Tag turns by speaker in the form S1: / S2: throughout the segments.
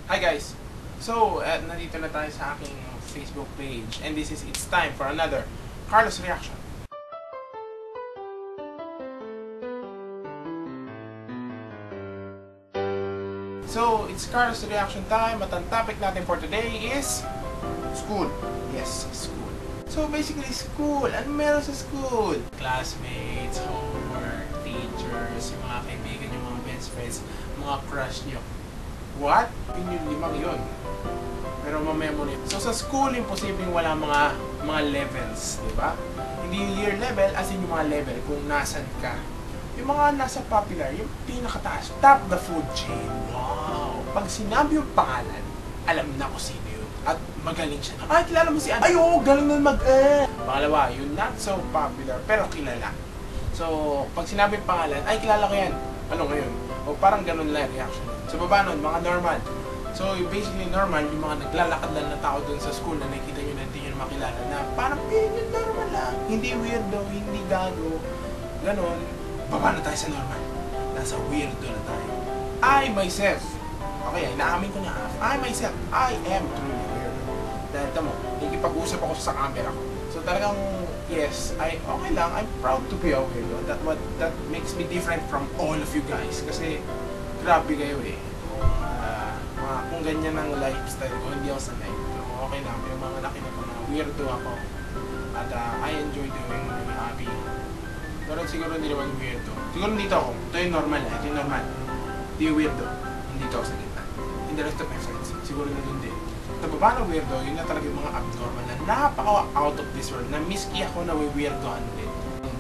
S1: Hi guys! So, nandito na tayo sa aking Facebook page and it's time for another Carlos Reaction. So, it's Carlos Reaction time at ang topic natin for today is school. Yes, school. So, basically school. Ano meron sa school? Classmates, homework, teachers, yung mga kaibigan, yung mga best friends, mga crush nyo. What? Yun yung limang yun. Pero ma-memory. So sa school, imposibleng wala mga levels, di ba? Hindi yung year level, as in yung mga level, kung nasan ka. Yung mga nasa popular, yung pinakataas, top the food chain. Wow! Pag sinabi yung pangalan, alam na ko sino yun. At magaling siya. Ay, kilala mo si Ay, oo, galing na Pangalawa, yung not so popular, pero kilala. So, pag sinabi yung pangalan, ay, kilala ko yan. Ano ngayon? O parang ganun lang reaction. So baba nun, mga normal. So basically normal, yung mga naglalakad lang na tao dun sa school na nakikita nyo na hindi nyo makilala na parang yun normal lang. Hindi weirdo, hindi gago. Ganon. Baba na tayo sa normal. Nasa weirdo na tayo. I myself, okay, naamin ko na. I myself, I am truly weirdo. Dahil tamo, nakikipag-usap ako sa camera ko. So talagang, yes, okay lang. I'm proud to be a weirdo. That makes me different from all of you guys. Kasi grabe kayo eh. Kung ganyan ang lifestyle ko, hindi ako sanay. Pero okay lang. Pero mga laki na po na weirdo ako. At I enjoy doing my hobby. Pero siguro hindi naman weirdo. Siguro dito ako. Ito yung normal. Ito yung normal. Ito yung weirdo. Hindi ako sa gitna. In the rest of my friends, siguro na dun din. Sa baba na weirdo, yun na talaga yung mga abnormal na napaka-out of this world. Na miski ako na weirdoan din.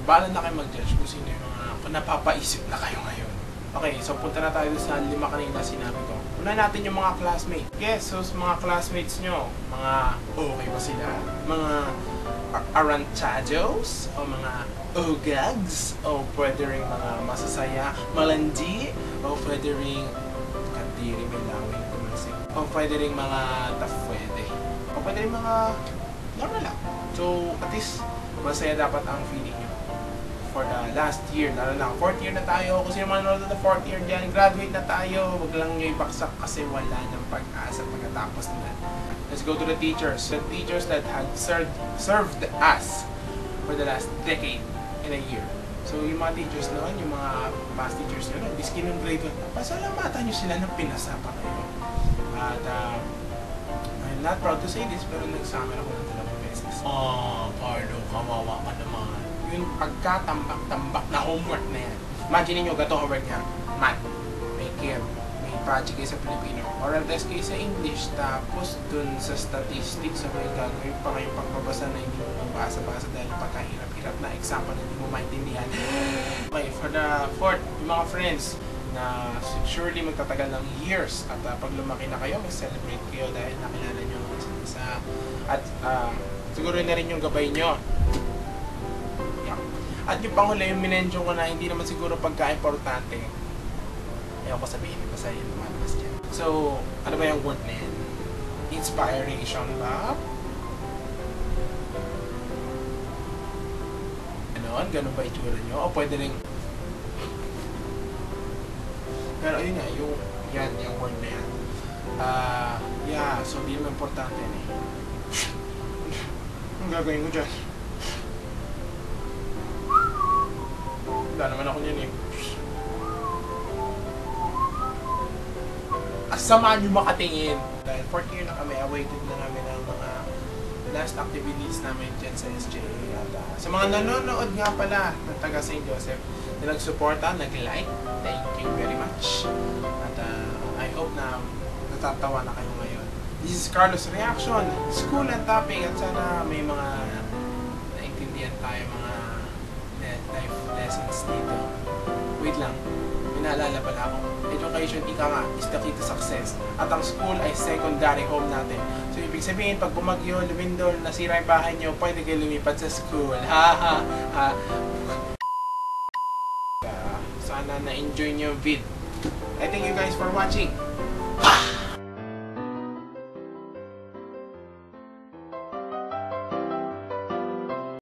S1: Bala na kayo mag-judge kung sino yung mga napapaisip na kayo ngayon. Okay, so punta na tayo sa lima kanina sinabi ko. Una natin yung mga classmates. Yes, so mga classmates nyo, mga okay ba sila? Mga aranchados? O mga ogags? O pwede rin mga masasaya, malandi? O pwede rin kadiri, may lawin, kumasing. O pwede rin mga tafwede. O pwede rin mga normal lang. So, at least, masaya dapat ang feeling nyo. For the last year, lalo na 4th year na tayo. Kung sino man nanonood na 4th year dyan, graduate na tayo. Huwag lang nyo ibaksak kasi wala ng pag-asa pagkatapos na. Let's go to the teachers. The teachers that have served us for the last decade in a year. So yung mga teachers noon, yung mga past teachers nyo, biskin ng grade 1, pasalamatan nyo sila ng pinasa pa kayo. At I'm not proud to say this, pero nag-summer ako ng 2 beses. Carlo, kawawa ka naman. Yung pagkatambak-tambak na homework na yan. Imagine nyo, gato homework niya. Math, may chem, may project kayo sa Filipino, oral test kayo sa English, tapos dun sa statistics, so may gagawin pa kayong pagbabasa na hindi mo mabasa-basa dahil pagkahirap-hirap na example na hindi mo maintindihan. Okay, for the 4th, yung mga friends na surely magtatagal ng years at pag lumaki na kayo, mag-celebrate kayo dahil nakilala nyo ang isa't isa. At siguro na rin yung gabay nyo. At yung panghuli, yung minention ko na hindi naman siguro pagka-importante. Ayaw ko sabihin, basta yun lumalabas dyan. So, ano ba yung word na yan? Inspiration ba? Ganon? Ganon ba itsura nyo? O pwede rin... Pero yun nga, yung word na yan. Yeah, so hindi naman importante yan eh. Ang gagawin ko dyan? Wala naman ako yun eh. Asamaan nyo makatingin. Dahil 4th year na kami, awaited na namin ang mga last activities namin dyan sa SJA. At sa mga nanonood nga pala ng taga St. Joseph na nagsuporta, nag-like, thank you very much. At I hope na natatawa na kayo ngayon. This is Carlos Reaction, school and topic, at sana may mga naintindihan tayo, mga life lessons dito. Wait lang, pinaalala pala ako. Education, ika nga, is the key to success. At ang school ay secondary home natin. So, ibig sabihin, pag bumagyo, lumindol, nasira yung bahay nyo, pwede kayo lumipat sa school. Sana na-enjoy nyo yung vid. I thank you guys for watching.